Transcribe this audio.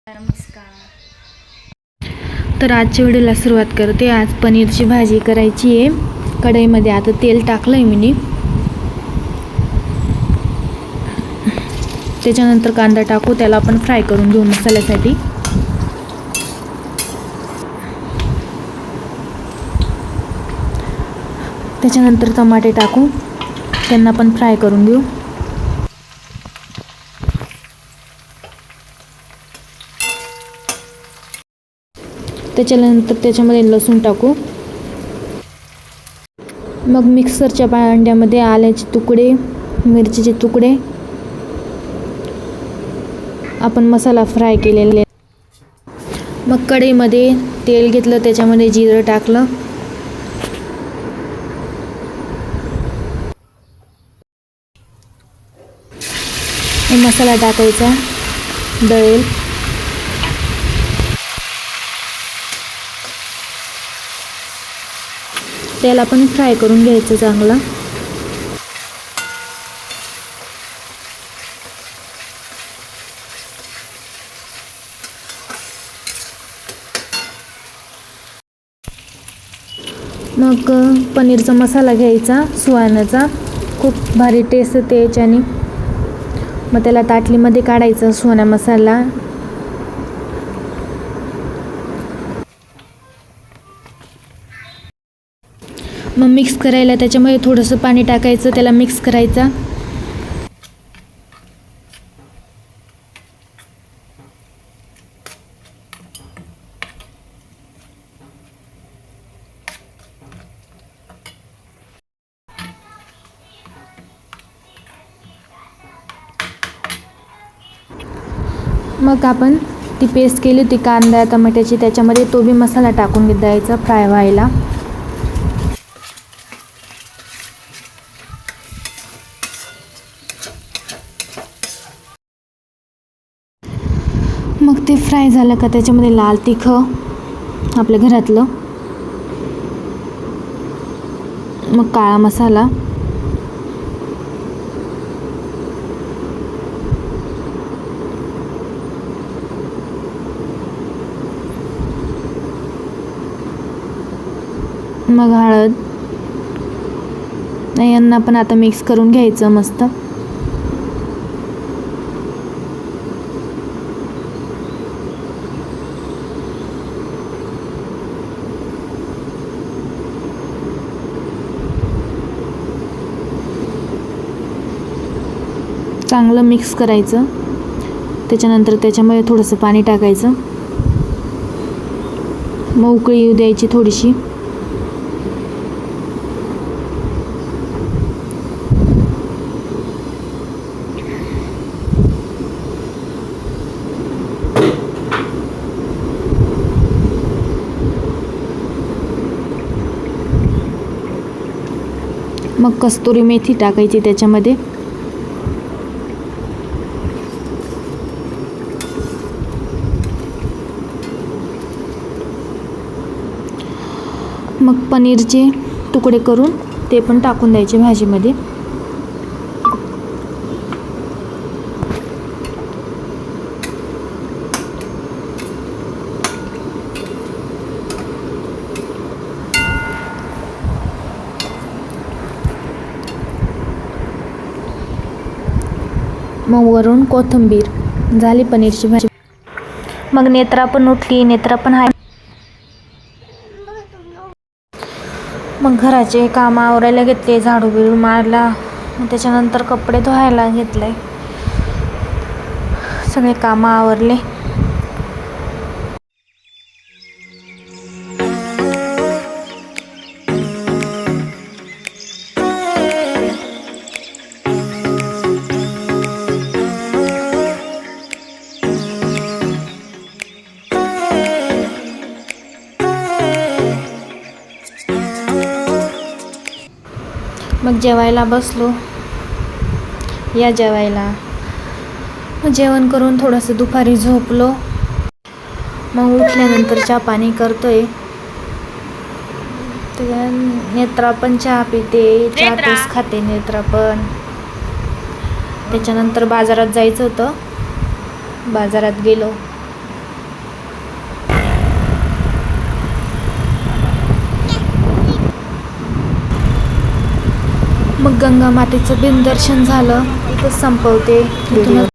नमस्कार. तर आजच्या व्हिडिओला सुरुवात करते. आज पनीरची भाजी करायची आहे. कढईमध्ये आता तेल टाकलं आहे मी. त्याच्यानंतर कांदा टाकू, त्याला आपण फ्राय करून घेऊ मसाल्यासाठी. त्याच्यानंतर टमाटे टाकू, त्यांना पण फ्राय करून घेऊ. त्याच्यानंतर त्याच्यामध्ये लसूण टाकू. मग मिक्सरच्या भांड्यामध्ये आल्याचे तुकडे, मिरचीचे तुकडे, आपण मसाला फ्राय केलेले. मग कढईमध्ये तेल घेतलं, त्याच्यामध्ये जिरं टाकलं. मसाला टाकायचा, दळेल. त्याला पण फ्राय करून घ्यायचं चांगलं. मग पनीरचा मसाला घ्यायचा सुहानाचा, खूप भारी टेस्ट येते याच्याने. मग त्याला ताटलीमध्ये काढायचा सुहाना मसाला. मग मिक्स करायला त्याच्यामध्ये थोडंसं पाणी टाकायचं, त्याला मिक्स करायचा. मग आपण ती पेस्ट केली होती कांदा टमाट्याची, त्याच्यामध्ये तो बी मसाला टाकून द्यायचा फ्राय व्हायला. मग ते फ्राय झालं का त्याच्यामध्ये लाल तिखट आपल्या घरातलं, मग काळा मसाला, मग हळद. यांना पण आता मिक्स करून घ्यायचं मस्त. चांगलं मिक्स करायचं. त्याच्यानंतर त्याच्यामध्ये थोडंसं पाणी टाकायचं. मग उकळी येऊ द्यायची थोडीशी. मग कस्तुरी मेथी टाकायची त्याच्यामध्ये. मग पनीरचे तुकडे करून ते पण टाकून द्यायचे भाजीमध्ये. मग वरून कोथिंबीर. झाली पनीरची भाजी. मग नेत्रा पण उठली, नेत्रा पण आहे. मग घराचे काम आवरायला घेतले, झाडू बिडू मारला. मग त्याच्यानंतर कपडे धुवायला घेतले. सगळे काम आवरले. मग जेवायला बसलो. या जेवायला. मग जेवण करून थोडंसं दुपारी झोपलो. मग उठल्यानंतर चहा पाणी करतोय. नेत्रा पण चहा पिते, चहा तेच खाते नेत्रा पण. त्याच्यानंतर बाजारात जायचं होतं, बाजारात गेलो. मग गंगा मातेचं दिनदर्शन झालं. इथं संपवते व्हिडिओ.